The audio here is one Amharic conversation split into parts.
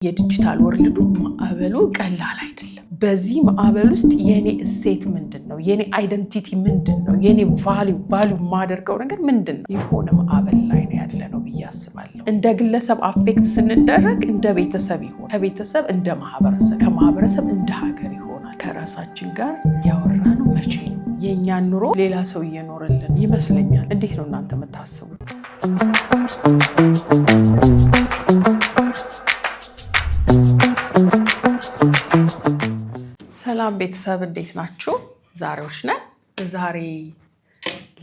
የዲጂታል ወርልዱ ማዕበሉ ቀላል አይደለም። በዚህ ማዕበል ውስጥ የኔ እሴት ምንድነው? የኔ አይደንቲቲ ምንድነው? የኔ ቫልዩ ማደርገው ነገር ምንድነው? የሆነ ማዕበል ላይ ነው ያለነው ብዬ አስባለሁ። እንደ ግለሰብ አፌክት ስንደረግ እንደ ቤተሰብ ይሆናል፣ ከቤተሰብ እንደ ማህበረሰብ፣ ከማህበረሰብ እንደ ሀገር ይሆናል። ከራሳችን ጋር ያወራነው መቼ ነው? የእኛን ኑሮ ሌላ ሰው እየኖረልን ይመስለኛል። እንዴት ነው እናንተ የምታስቡት? ሰላም ቤተሰብ እንዴት ናችሁ? ዛሬዎች ነን። ዛሬ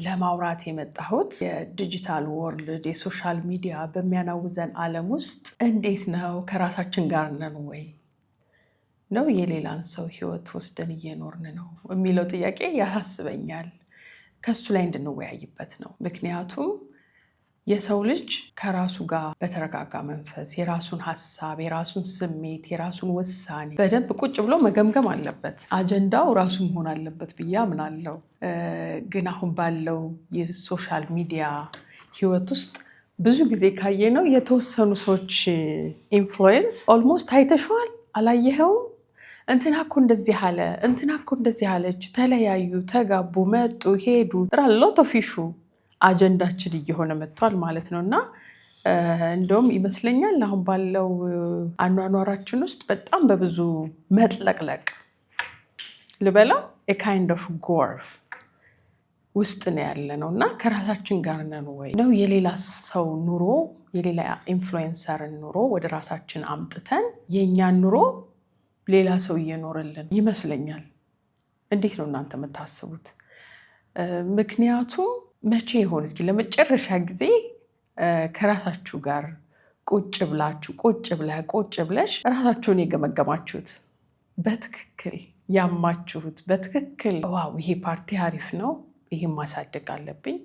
ለማውራት የመጣሁት የዲጂታል ወርልድ የሶሻል ሚዲያ በሚያናውዘን ዓለም ውስጥ እንዴት ነው ከራሳችን ጋር ነን ወይ ነው የሌላን ሰው ህይወት ወስደን እየኖርን ነው የሚለው ጥያቄ ያሳስበኛል። ከሱ ላይ እንድንወያይበት ነው። ምክንያቱም የሰው ልጅ ከራሱ ጋር በተረጋጋ መንፈስ የራሱን ሐሳብ፣ የራሱን ስሜት፣ የራሱን ውሳኔ በደንብ ቁጭ ብሎ መገምገም አለበት። አጀንዳው ራሱ መሆን አለበት ብዬ አምናለሁ። ግን አሁን ባለው የሶሻል ሚዲያ ህይወት ውስጥ ብዙ ጊዜ ካየነው የተወሰኑ ሰዎች ኢንፍሉዌንስ ኦልሞስት አይተሽዋል፣ አላየኸውም? እንትና እኮ እንደዚህ አለ፣ እንትና እኮ እንደዚህ አለች፣ ተለያዩ፣ ተጋቡ፣ መጡ፣ ሄዱ፣ ሎት ኦፍ ኢሹ አጀንዳችን እየሆነ መጥቷል ማለት ነው። እና እንደውም ይመስለኛል አሁን ባለው አኗኗራችን ውስጥ በጣም በብዙ መጥለቅለቅ ልበላ ካይንድ ኦፍ ጎርፍ ውስጥ ነው ያለ ነው። እና ከራሳችን ጋር ነን ወይ ነው የሌላ ሰው ኑሮ፣ የሌላ ኢንፍሉዌንሰርን ኑሮ ወደ ራሳችን አምጥተን የእኛን ኑሮ ሌላ ሰው እየኖረልን ይመስለኛል። እንዴት ነው እናንተ የምታስቡት? ምክንያቱም መቼ ይሆን እስኪ ለመጨረሻ ጊዜ ከራሳችሁ ጋር ቁጭ ብላችሁ ቁጭ ብለሽ ራሳችሁን የገመገማችሁት በትክክል ያማችሁት በትክክል ዋው ይሄ ፓርቲ አሪፍ ነው፣ ይሄን ማሳደግ አለብኝ፣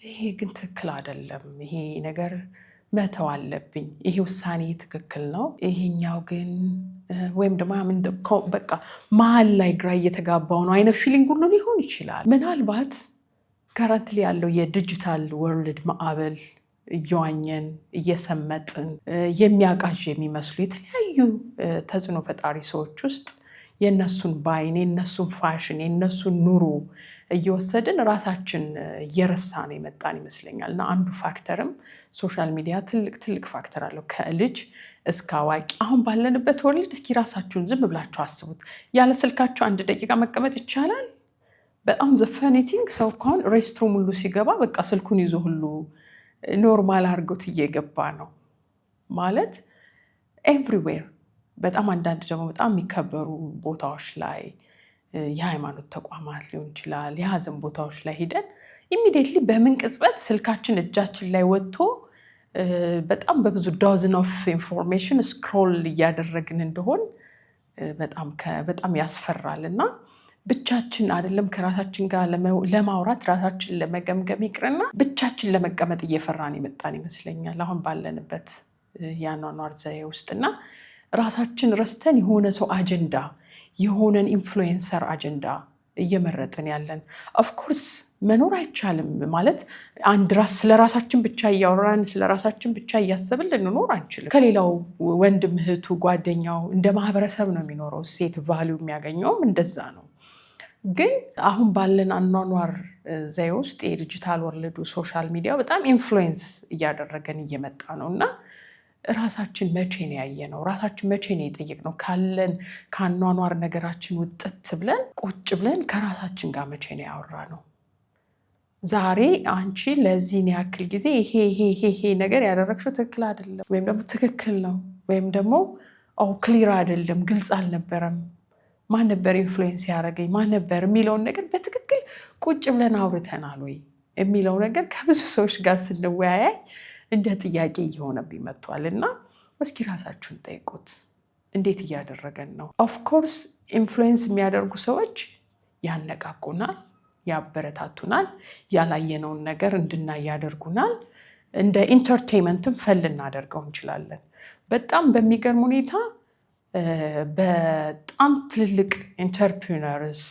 ይሄ ግን ትክክል አይደለም፣ ይሄ ነገር መተው አለብኝ፣ ይሄ ውሳኔ ትክክል ነው፣ ይሄኛው ግን ወይም ደግሞ በቃ መሀል ላይ ግራ እየተጋባው ነው አይነት ፊሊንግ ሁሉ ሊሆን ይችላል። ምናልባት ከረንትሊ ያለው የዲጂታል ወርልድ ማዕበል እየዋኘን እየሰመጥን የሚያቃዥ የሚመስሉ የተለያዩ ተጽዕኖ ፈጣሪ ሰዎች ውስጥ የነሱን ባይን፣ የነሱን ፋሽን፣ የነሱን ኑሮ እየወሰድን ራሳችን እየረሳን የመጣን ይመስለኛል። እና አንዱ ፋክተርም ሶሻል ሚዲያ ትልቅ ፋክተር አለው፣ ከልጅ እስከ አዋቂ። አሁን ባለንበት ወርልድ እስኪ ራሳችሁን ዝም ብላችሁ አስቡት። ያለ ስልካችሁ 1 ደቂቃ መቀመጥ ይቻላል? በጣም ዘፈኒቲንግ ሰው እንኳን ሬስትሩም ሁሉ ሲገባ በቃ ስልኩን ይዞ ሁሉ ኖርማል አድርጎት እየገባ ነው ማለት ኤቭሪዌር። በጣም አንዳንድ ደግሞ በጣም የሚከበሩ ቦታዎች ላይ የሃይማኖት ተቋማት ሊሆን ይችላል፣ የሀዘን ቦታዎች ላይ ሄደን ኢሚዲየትሊ በምን ቅጽበት ስልካችን እጃችን ላይ ወጥቶ በጣም በብዙ ዳውዝን ኦፍ ኢንፎርሜሽን ስክሮል እያደረግን እንደሆን በጣም ያስፈራል። እና ብቻችን አይደለም ከራሳችን ጋር ለማውራት ራሳችን ለመገምገም ይቅርና ብቻችን ለመቀመጥ እየፈራን የመጣን ይመስለኛል አሁን ባለንበት የአኗኗር ዘዬ ውስጥና ራሳችን ረስተን የሆነ ሰው አጀንዳ፣ የሆነን ኢንፍሉዌንሰር አጀንዳ እየመረጥን ያለን። ኦፍኮርስ መኖር አይቻልም ማለት አንድ ራስ ስለራሳችን ብቻ እያወራን ስለራሳችን ብቻ እያሰብን ልንኖር አንችልም። ከሌላው ወንድም እህቱ፣ ጓደኛው እንደ ማህበረሰብ ነው የሚኖረው። ሴት ቫልዩ የሚያገኘውም እንደዛ ነው። ግን አሁን ባለን አኗኗር ዘዬ ውስጥ የዲጂታል ወርልዱ ሶሻል ሚዲያ በጣም ኢንፍሉዌንስ እያደረገን እየመጣ ነው። እና ራሳችን መቼ ነው ያየነው? ራሳችን መቼ ነው የጠየቅነው? ካለን ከአኗኗር ነገራችን ውጥት ብለን ቁጭ ብለን ከራሳችን ጋር መቼ ነው ያወራነው? ዛሬ አንቺ ለዚህን ያክል ጊዜ ይሄ ነገር ያደረግሽው ትክክል አይደለም፣ ወይም ደግሞ ትክክል ነው፣ ወይም ደግሞ ክሊር አይደለም፣ ግልጽ አልነበረም፣ ማን ነበር ኢንፍሉዌንስ ያደረገኝ፣ ማን ነበር የሚለውን ነገር በትክክል ቁጭ ብለን አውርተናል ወይ የሚለው ነገር ከብዙ ሰዎች ጋር ስንወያይ እንደ ጥያቄ እየሆነብኝ መጥቷል። እና እስኪ ራሳችሁን ጠይቁት፣ እንዴት እያደረገን ነው? ኦፍኮርስ ኢንፍሉዌንስ የሚያደርጉ ሰዎች ያነቃቁናል፣ ያበረታቱናል፣ ያላየነውን ነገር እንድናይ ያደርጉናል። እንደ ኢንተርቴንመንትም ልናደርገው እንችላለን። በጣም በሚገርም ሁኔታ በጣም ትልልቅ ኢንተርፕሪነርስ፣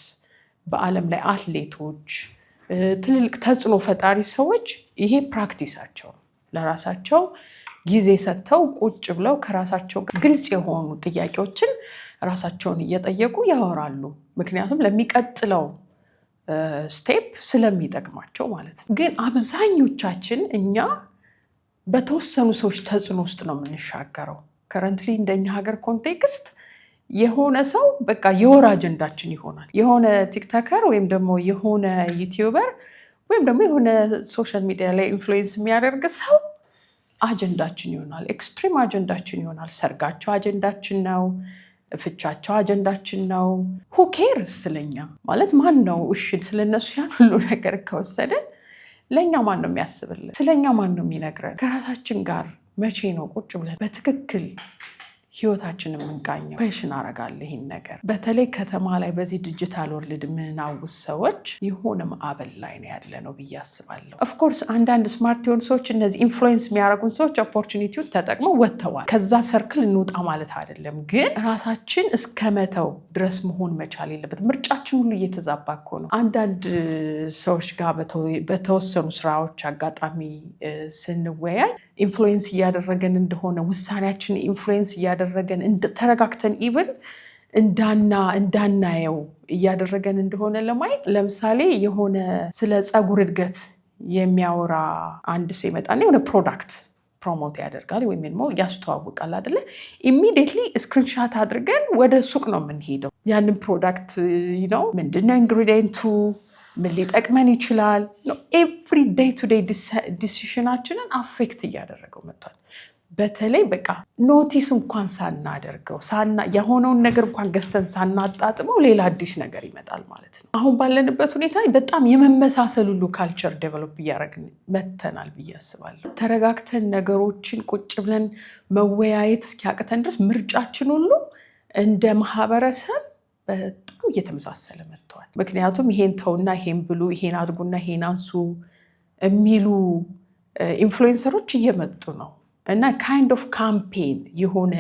በዓለም ላይ አትሌቶች፣ ትልልቅ ተጽዕኖ ፈጣሪ ሰዎች ይሄ ፕራክቲሳቸው ለራሳቸው ጊዜ ሰጥተው ቁጭ ብለው ከራሳቸው ጋር ግልጽ የሆኑ ጥያቄዎችን ራሳቸውን እየጠየቁ ያወራሉ። ምክንያቱም ለሚቀጥለው ስቴፕ ስለሚጠቅማቸው ማለት ነው። ግን አብዛኞቻችን እኛ በተወሰኑ ሰዎች ተጽዕኖ ውስጥ ነው የምንሻገረው። ከረንትሊ እንደኛ ሀገር ኮንቴክስት የሆነ ሰው በቃ የወር አጀንዳችን ይሆናል። የሆነ ቲክቶከር ወይም ደግሞ የሆነ ዩቲዩበር ወይም ደግሞ የሆነ ሶሻል ሚዲያ ላይ ኢንፍሉዌንስ የሚያደርግ ሰው አጀንዳችን ይሆናል። ኤክስትሪም አጀንዳችን ይሆናል። ሰርጋቸው አጀንዳችን ነው። ፍቻቸው አጀንዳችን ነው። ሁ ኬርስ ስለኛ ማለት ማን ነው? እሺ ስለነሱ ያን ሁሉ ነገር ከወሰደን ለኛ ማን ነው የሚያስብልን? ስለኛ ማን ነው የሚነግረን? ከራሳችን ጋር መቼ ነው ቁጭ ብለን በትክክል ህይወታችንን የምንቃኘው? ኩዌሽን አደርጋለሁ ይሄን ነገር። በተለይ ከተማ ላይ በዚህ ዲጂታል ወርልድ የምናውስ ሰዎች የሆነ ማዕበል ላይ ነው ያለ ነው ብዬ አስባለሁ። ኦፍኮርስ አንዳንድ ስማርት የሆኑ ሰዎች እነዚህ ኢንፍሉዌንስ የሚያደርጉን ሰዎች ኦፖርቹኒቲውን ተጠቅመው ወጥተዋል። ከዛ ሰርክል እንውጣ ማለት አይደለም፣ ግን ራሳችን እስከ መተው ድረስ መሆን መቻል የለበት። ምርጫችን ሁሉ እየተዛባ እኮ ነው። አንዳንድ ሰዎች ጋር በተወሰኑ ስራዎች አጋጣሚ ስንወያይ ኢንፍሉዌንስ እያደረገን እንደሆነ ውሳኔያችን ኢንፍሉዌንስ እያደረገን ተረጋግተን ኢቭን እንዳናየው እያደረገን እንደሆነ ለማየት ለምሳሌ የሆነ ስለ ፀጉር እድገት የሚያወራ አንድ ሰው ይመጣና የሆነ ፕሮዳክት ፕሮሞት ያደርጋል ወይም ደግሞ ያስተዋውቃል አይደለ? ኢሚዲየትሊ ስክሪንሻት አድርገን ወደ ሱቅ ነው የምንሄደው። ያንን ፕሮዳክት ነው ምንድነው ኢንግሪዲየንቱ፣ ምን ሊጠቅመን ይችላል ነው ኤቭሪ ዴይ ቱ ዴይ ዲሲሽናችንን አፌክት እያደረገው መጥቷል። በተለይ በቃ ኖቲስ እንኳን ሳናደርገው የሆነውን ነገር እንኳን ገዝተን ሳናጣጥመው ሌላ አዲስ ነገር ይመጣል ማለት ነው። አሁን ባለንበት ሁኔታ በጣም የመመሳሰል ሁሉ ካልቸር ዴቨሎፕ እያደረግን መተናል ብዬ አስባለሁ። ተረጋግተን ነገሮችን ቁጭ ብለን መወያየት እስኪያቅተን ድረስ ምርጫችን ሁሉ እንደ ማህበረሰብ በጣም እየተመሳሰለ መጥተዋል። ምክንያቱም ይሄን ተውና ይሄን ብሉ፣ ይሄን አድርጉና ይሄን አንሱ የሚሉ ኢንፍሉዌንሰሮች እየመጡ ነው እና ካይንድ ኦፍ ካምፔን የሆነ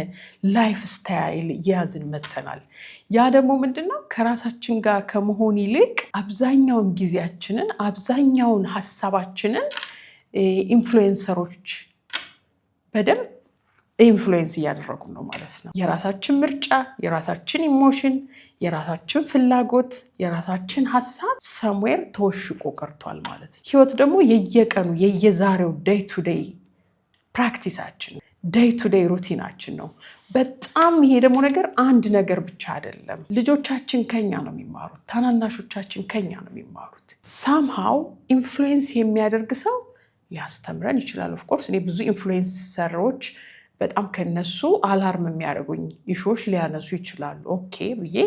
ላይፍ ስታይል እያያዝን መጥተናል። ያ ደግሞ ምንድነው ከራሳችን ጋር ከመሆን ይልቅ አብዛኛውን ጊዜያችንን አብዛኛውን ሀሳባችንን ኢንፍሉዌንሰሮች በደንብ ኢንፍሉዌንስ እያደረጉ ነው ማለት ነው። የራሳችን ምርጫ፣ የራሳችን ኢሞሽን፣ የራሳችን ፍላጎት፣ የራሳችን ሀሳብ ሰምዌር ተወሽቆ ቀርቷል ማለት ነው። ህይወት ደግሞ የየቀኑ የየዛሬው ዴይ ቱ ዴይ ፕራክቲሳችን ዴይ ቱ ዴይ ሩቲናችን ነው። በጣም ይሄ ደግሞ ነገር አንድ ነገር ብቻ አይደለም። ልጆቻችን ከኛ ነው የሚማሩት፣ ታናናሾቻችን ከኛ ነው የሚማሩት። ሳምሃው ኢንፍሉዌንስ የሚያደርግ ሰው ሊያስተምረን ይችላል። ኦፍኮርስ እኔ ብዙ ኢንፍሉዌንሰሮች በጣም ከነሱ አላርም የሚያደርጉኝ ኢሹዎች ሊያነሱ ይችላሉ። ኦኬ ብዬ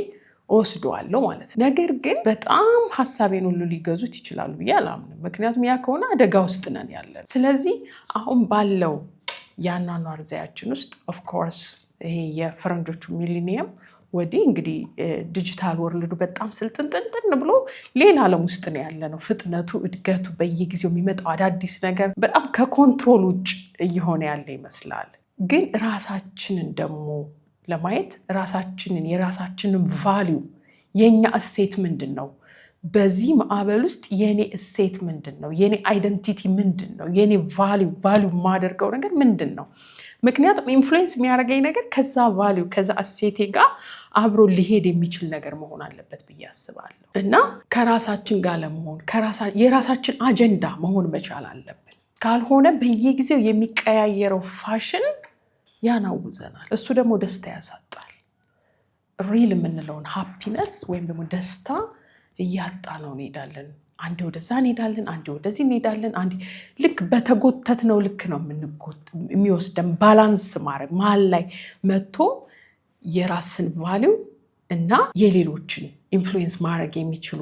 ወስደዋለሁ ማለት ነው። ነገር ግን በጣም ሀሳቤን ሁሉ ሊገዙት ይችላሉ ብዬ አላምንም። ምክንያቱም ያ ከሆነ አደጋ ውስጥ ነን ያለን። ስለዚህ አሁን ባለው የአኗኗር ዘያችን ውስጥ ኦፍኮርስ ይሄ የፈረንጆቹ ሚሊኒየም ወዲህ እንግዲህ ዲጂታል ወርልዱ በጣም ስልጥንጥንጥን ብሎ ሌላ ዓለም ውስጥ ነው ያለ ነው። ፍጥነቱ፣ እድገቱ፣ በየጊዜው የሚመጣው አዳዲስ ነገር በጣም ከኮንትሮል ውጭ እየሆነ ያለ ይመስላል። ግን ራሳችንን ደግሞ ለማየት የራሳችንን ቫሊዩ የኛ እሴት ምንድን ነው? በዚህ ማዕበል ውስጥ የኔ እሴት ምንድን ነው? የኔ አይደንቲቲ ምንድን ነው? የኔ ቫሊዩ የማደርገው ነገር ምንድን ነው? ምክንያቱም ኢንፍሉዌንስ የሚያደርገኝ ነገር ከዛ ቫሊዩ ከዛ እሴቴ ጋር አብሮ ሊሄድ የሚችል ነገር መሆን አለበት ብዬ አስባለሁ። እና ከራሳችን ጋር ለመሆን የራሳችን አጀንዳ መሆን መቻል አለብን። ካልሆነ በየጊዜው የሚቀያየረው ፋሽን ያናውዘናል። እሱ ደግሞ ደስታ ያሳጣል። ሪል የምንለውን ሃፒነስ ወይም ደግሞ ደስታ እያጣ ነው እንሄዳለን። አንዴ ወደዛ እንሄዳለን፣ አንዴ ወደዚህ እንሄዳለን። አንዴ ልክ በተጎተትነው ልክ ነው የሚወስደን። ባላንስ ማድረግ መሀል ላይ መጥቶ የራስን ቫሊው እና የሌሎችን ኢንፍሉዌንስ ማድረግ የሚችሉ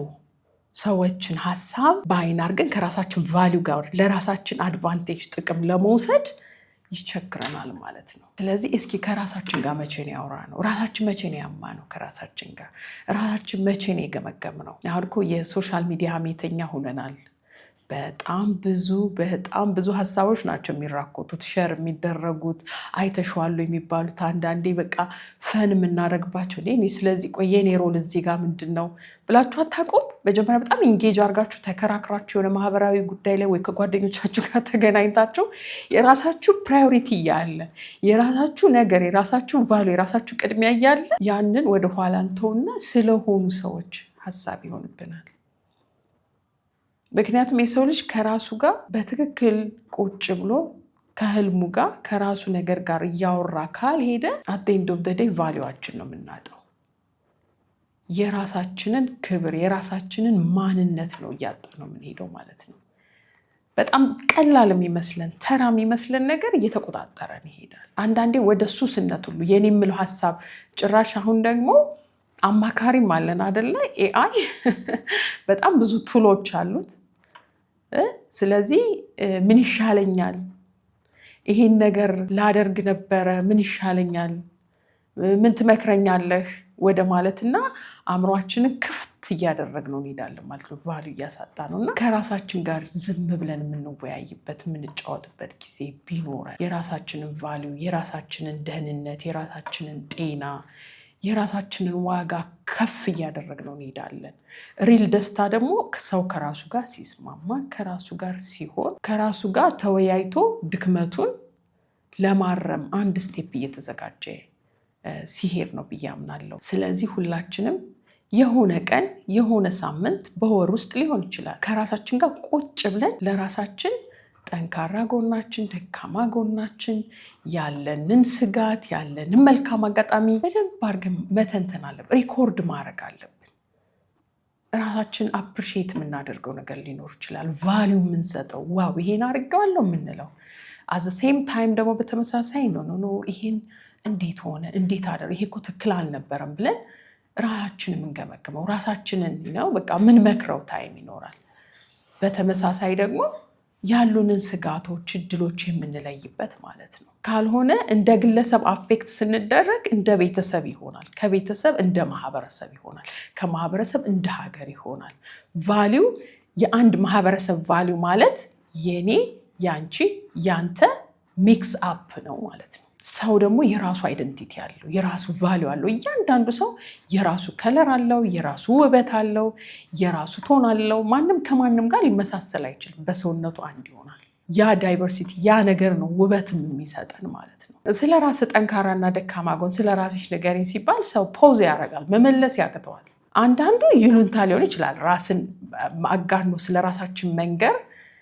ሰዎችን ሀሳብ በአይን አድርገን ከራሳችን ቫሊው ጋር ለራሳችን አድቫንቴጅ ጥቅም ለመውሰድ ይቸግረናል ማለት ነው። ስለዚህ እስኪ ከራሳችን ጋር መቼ ነው ያወራ ነው? ራሳችን መቼ ነው ያማ ነው? ከራሳችን ጋር ራሳችን መቼ ነው የገመገም ነው? አሁን እኮ የሶሻል ሚዲያ ሀሜተኛ ሆነናል። በጣም ብዙ ሀሳቦች ናቸው የሚራኮቱት ሼር የሚደረጉት አይተሽዋል የሚባሉት አንዳንዴ በቃ ፈን የምናደርግባቸው እኔ ስለዚህ ቆይ የኔ ሮል እዚህ ጋር ምንድነው ብላችሁ አታውቁም? መጀመሪያ በጣም ኢንጌጅ አድርጋችሁ ተከራክራችሁ የሆነ ማህበራዊ ጉዳይ ላይ ወይ ከጓደኞቻችሁ ጋር ተገናኝታችሁ የራሳችሁ ፕራዮሪቲ ያለ የራሳችሁ ነገር የራሳችሁ ቫልዩ የራሳችሁ ቅድሚያ ያለ ያንን ወደ ኋላ እንተውና ስለሆኑ ሰዎች ሀሳብ ይሆንብናል። ምክንያቱም የሰው ልጅ ከራሱ ጋር በትክክል ቁጭ ብሎ ከህልሙ ጋር ከራሱ ነገር ጋር እያወራ ካልሄደ at the end of the day ቫልዩአችን ነው የምናጣው። የራሳችንን ክብር የራሳችንን ማንነት ነው እያጣ ነው የምንሄደው ማለት ነው። በጣም ቀላል የሚመስለን ተራ የሚመስለን ነገር እየተቆጣጠረን ይሄዳል። አንዳንዴ ወደ ሱስነት ሁሉ የኔ የምለው ሀሳብ ጭራሽ አሁን ደግሞ አማካሪም አለን አይደለ? ኤአይ በጣም ብዙ ቱሎች አሉት። ስለዚህ ምን ይሻለኛል ይሄን ነገር ላደርግ ነበረ ምን ይሻለኛል ምን ትመክረኛለህ ወደ ማለትና አእምሮአችንን ክፍት እያደረግነው እንሄዳለን ማለት ነው። ቫልዩ እያሳጣ ነውና ከራሳችን ጋር ዝም ብለን የምንወያይበት የምንጫወትበት ጊዜ ቢኖረን የራሳችንን ቫልዩ የራሳችንን ደህንነት የራሳችንን ጤና የራሳችንን ዋጋ ከፍ እያደረግነው እንሄዳለን። ሪል ደስታ ደግሞ ሰው ከራሱ ጋር ሲስማማ ከራሱ ጋር ሲሆን ከራሱ ጋር ተወያይቶ ድክመቱን ለማረም አንድ ስቴፕ እየተዘጋጀ ሲሄድ ነው ብዬ አምናለሁ። ስለዚህ ሁላችንም የሆነ ቀን የሆነ ሳምንት በወር ውስጥ ሊሆን ይችላል ከራሳችን ጋር ቁጭ ብለን ለራሳችን ጠንካራ ጎናችን ደካማ ጎናችን ያለንን ስጋት ያለንን መልካም አጋጣሚ በደንብ አድርገን መተንተን አለብን። ሪኮርድ ማድረግ አለብን። ራሳችን አፕሪሺየት የምናደርገው ነገር ሊኖር ይችላል። ቫልዩ የምንሰጠው ዋው ይሄን አድርገዋለሁ የምንለው አት ዘ ሴም ታይም ደግሞ በተመሳሳይ ነው ይሄን እንዴት ሆነ እንዴት አደረ ይሄ እኮ ትክክል አልነበረም ብለን ራሳችንን የምንገመግመው ራሳችንን ነው በቃ ምን መክረው ታይም ይኖራል። በተመሳሳይ ደግሞ ያሉንን ስጋቶች እድሎች የምንለይበት ማለት ነው። ካልሆነ እንደ ግለሰብ አፌክት ስንደረግ እንደ ቤተሰብ ይሆናል፣ ከቤተሰብ እንደ ማህበረሰብ ይሆናል፣ ከማህበረሰብ እንደ ሀገር ይሆናል። ቫልዩ የአንድ ማህበረሰብ ቫልዩ ማለት የኔ ያንቺ ያንተ ሚክስ አፕ ነው ማለት ነው። ሰው ደግሞ የራሱ አይደንቲቲ አለው የራሱ ቫልዩ አለው። እያንዳንዱ ሰው የራሱ ከለር አለው የራሱ ውበት አለው የራሱ ቶን አለው። ማንም ከማንም ጋር ሊመሳሰል አይችልም። በሰውነቱ አንድ ይሆናል። ያ ዳይቨርሲቲ ያ ነገር ነው ውበትም የሚሰጠን ማለት ነው። ስለ ራስ ጠንካራና ደካማ ጎን ስለ ራስሽ ንገሪኝ ሲባል ሰው ፖዝ ያደርጋል፣ መመለስ ያቅተዋል። አንዳንዱ ይሉንታ ሊሆን ይችላል። ራስን አጋኖ ስለ ራሳችን መንገር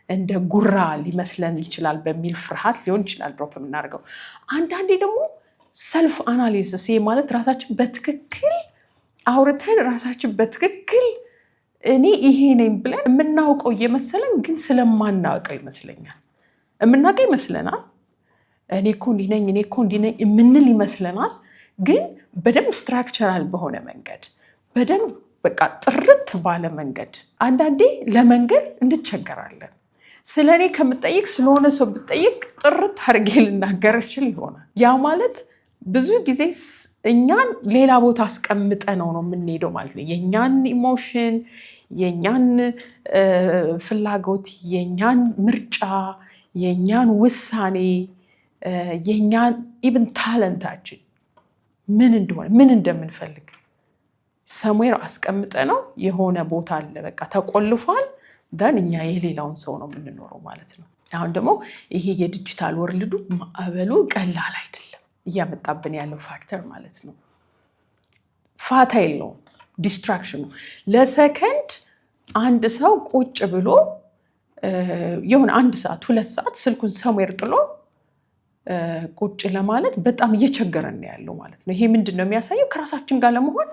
እንደ ጉራ ሊመስለን ይችላል በሚል ፍርሃት ሊሆን ይችላል ድሮፕ የምናደርገው። አንዳንዴ ደግሞ ሰልፍ አናሊሲስ ማለት ራሳችን በትክክል አውርተን ራሳችን በትክክል እኔ ይሄ ነኝ ብለን የምናውቀው እየመሰለን ግን ስለማናውቀው ይመስለኛል። የምናውቀው ይመስለናል እኔ እኮ እንዲህ ነኝ እኔ እኮ እንዲህ ነኝ የምንል ይመስለናል። ግን በደንብ ስትራክቸራል በሆነ መንገድ በደንብ በቃ ጥርት ባለ መንገድ አንዳንዴ ለመንገድ እንቸገራለን። ስለ እኔ ከምጠይቅ ስለሆነ ሰው ብጠይቅ ጥርት አድርጌ ልናገር እችል ይሆናል። ያ ማለት ብዙ ጊዜ እኛን ሌላ ቦታ አስቀምጠ ነው የምንሄደው ማለት ነው። የእኛን ኢሞሽን የእኛን ፍላጎት የእኛን ምርጫ የእኛን ውሳኔ የእኛን ኢቭን ታለንታችን ምን እንደሆነ ምን እንደምንፈልግ ሰሙዌር አስቀምጠ ነው የሆነ ቦታ አለ በቃ ተቆልፏል። ዳን እኛ የሌላውን ሰው ነው የምንኖረው ማለት ነው። አሁን ደግሞ ይሄ የዲጂታል ወርልዱ ማዕበሉ ቀላል አይደለም እያመጣብን ያለው ፋክተር ማለት ነው። ፋታ የለውም ዲስትራክሽኑ። ለሰከንድ አንድ ሰው ቁጭ ብሎ የሆነ 1 ሰዓት 2 ሰዓት ስልኩን ሰሙዌር ጥሎ ቁጭ ለማለት በጣም እየቸገረን ያለው ማለት ነው። ይሄ ምንድነው የሚያሳየው? ከራሳችን ጋር ለመሆን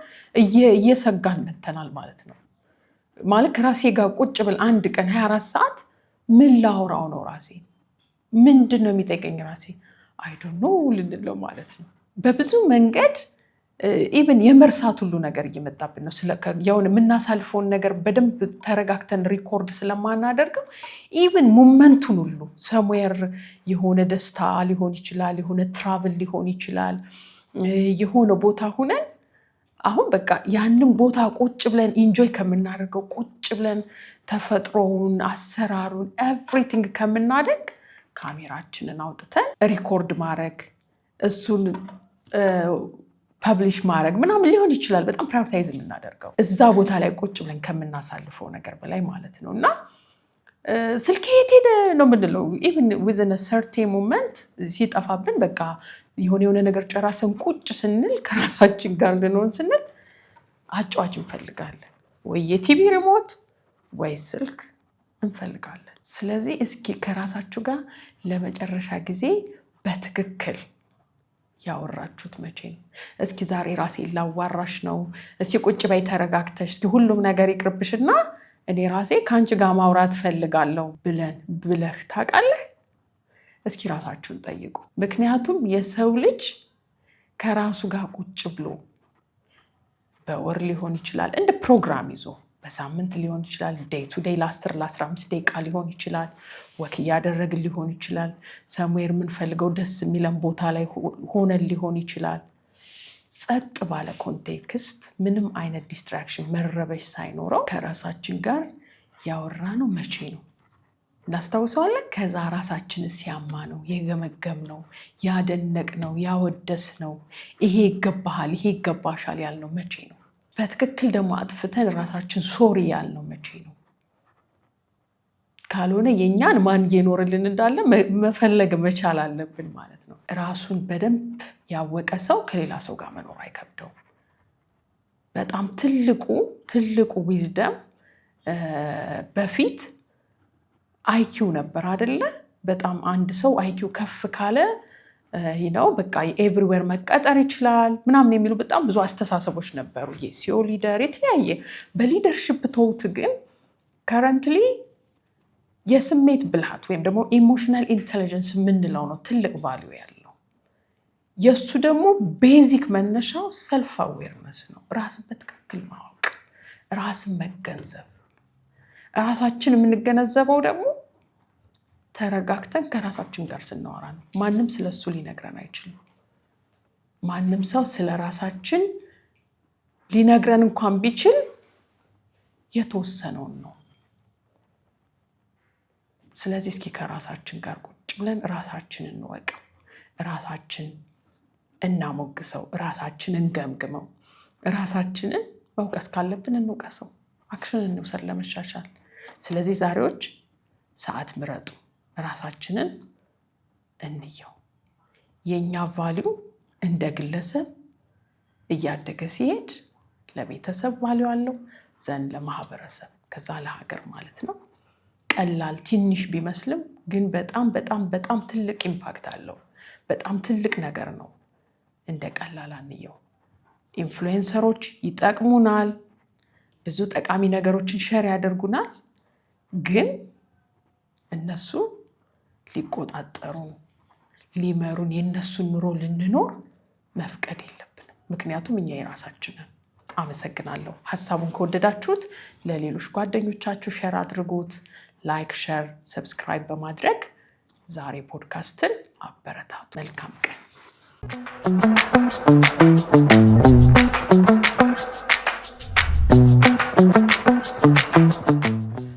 እየሰጋን መተናል ማለት ነው። ማለት ከራሴ ጋር ቁጭ ብል አንድ ቀን 24 ሰዓት ምን ላውራው ነው ራሴ ምንድነው የሚጠይቀኝ ራሴ አይ ዶንት ኖ ልንለው ማለት ነው። በብዙ መንገድ ኢቭን የመርሳት ሁሉ ነገር እየመጣብን ነው። ስለየሆነ የምናሳልፈውን ነገር በደንብ ተረጋግተን ሪኮርድ ስለማናደርገው ኢቭን ሞመንቱን ሁሉ ሰሙዌር የሆነ ደስታ ሊሆን ይችላል የሆነ ትራቭል ሊሆን ይችላል የሆነ ቦታ ሆነን አሁን በቃ ያንን ቦታ ቁጭ ብለን ኢንጆይ ከምናደርገው ቁጭ ብለን ተፈጥሮውን አሰራሩን ኤቭሪቲንግ ከምናደንቅ ካሜራችንን አውጥተን ሪኮርድ ማድረግ እሱን ፐብሊሽ ማድረግ ምናምን ሊሆን ይችላል። በጣም ፕራዮሪታይዝ የምናደርገው እዛ ቦታ ላይ ቁጭ ብለን ከምናሳልፈው ነገር በላይ ማለት ነው። እና ስልኬ የት ሄደ ነው የምንለው። ኢቭን ዊዝን ሰርቴን ሞመንት ሲጠፋብን በቃ የሆነ ነገር ጨራሰን ቁጭ ስንል ከራሳችን ጋር ልንሆን ስንል አጫዋች እንፈልጋለን፣ ወይ የቲቪ ሪሞት ወይ ስልክ እንፈልጋለን። ስለዚህ እስኪ ከራሳችሁ ጋር ለመጨረሻ ጊዜ በትክክል ያወራችሁት መቼ ነው? እስኪ ዛሬ ራሴን ላዋራሽ ነው፣ እስኪ ቁጭ በይ ተረጋግተሽ፣ እስኪ ሁሉም ነገር ይቅርብሽና እኔ ራሴ ከአንቺ ጋር ማውራት ፈልጋለሁ ብለህ ታውቃለህ? እስኪ ራሳችሁን ጠይቁ። ምክንያቱም የሰው ልጅ ከራሱ ጋር ቁጭ ብሎ በወር ሊሆን ይችላል፣ እንደ ፕሮግራም ይዞ በሳምንት ሊሆን ይችላል፣ ዴይ ቱ ዴይ ለ10 ለ15 ደቂቃ ሊሆን ይችላል፣ ወክ እያደረግን ሊሆን ይችላል፣ ሰምዌር የምንፈልገው ደስ የሚለን ቦታ ላይ ሆነን ሊሆን ይችላል። ጸጥ ባለ ኮንቴክስት ምንም አይነት ዲስትራክሽን መረበሽ ሳይኖረው ከራሳችን ጋር ያወራነው መቼ ነው? እናስታውሰዋለን። ከዛ ራሳችንን ሲያማ ነው የገመገም ነው ያደነቅ ነው ያወደስ ነው ይሄ ይገባሃል ይሄ ይገባሻል ያልነው መቼ ነው? በትክክል ደግሞ አጥፍተን ራሳችን ሶሪ ያልነው መቼ ነው? ካልሆነ የኛን ማን እየኖርልን እንዳለ መፈለግ መቻል አለብን ማለት ነው። ራሱን በደንብ ያወቀ ሰው ከሌላ ሰው ጋር መኖር አይከብደውም። በጣም ትልቁ ዊዝደም በፊት አይኪው ነበር አይደለ? በጣም አንድ ሰው አይኪው ከፍ ካለ በቃ ኤቭሪዌር መቀጠር ይችላል ምናምን የሚሉ በጣም ብዙ አስተሳሰቦች ነበሩ። የሲኦ ሊደር የተለያየ በሊደርሽፕ ተውት። ግን ከረንትሊ የስሜት ብልሃት ወይም ደግሞ ኢሞሽናል ኢንቴሊጀንስ የምንለው ነው ትልቅ ቫልዩ ያለው። የእሱ ደግሞ ቤዚክ መነሻው ሰልፍ አዌርነስ ነው። ራስን በትክክል ማወቅ፣ ራስን መገንዘብ። ራሳችን የምንገነዘበው ደግሞ ተረጋግተን ከራሳችን ጋር ስናወራ ነው። ማንም ስለሱ ሊነግረን አይችልም። ማንም ሰው ስለ ራሳችን ሊነግረን እንኳን ቢችል የተወሰነውን ነው። ስለዚህ እስኪ ከራሳችን ጋር ቁጭ ብለን ራሳችንን እንወቅ፣ ራሳችን እናሞግሰው፣ ራሳችንን እንገምግመው፣ ራሳችንን መውቀስ ካለብን እንውቀሰው፣ አክሽን እንውሰድ ለመሻሻል። ስለዚህ ዛሬዎች ሰዓት ምረጡ፣ ራሳችንን እንየው። የኛ ቫልዩ እንደ ግለሰብ እያደገ ሲሄድ ለቤተሰብ ቫልዩ አለው፣ ዘንድ ለማህበረሰብ፣ ከዛ ለሀገር ማለት ነው። ቀላል ትንሽ ቢመስልም ግን በጣም ትልቅ ኢምፓክት አለው። በጣም ትልቅ ነገር ነው። እንደ ቀላል አንየው። ኢንፍሉዌንሰሮች ይጠቅሙናል፣ ብዙ ጠቃሚ ነገሮችን ሼር ያደርጉናል። ግን እነሱ ሊቆጣጠሩ ሊመሩን የነሱን ኑሮ ልንኖር መፍቀድ የለብንም። ምክንያቱም እኛ የራሳችንን። አመሰግናለሁ። ሀሳቡን ከወደዳችሁት ለሌሎች ጓደኞቻችሁ ሼር አድርጉት። ላይክ፣ ሼር፣ ሰብስክራይብ በማድረግ ዛሬ ፖድካስትን አበረታቱ። መልካም ቀን።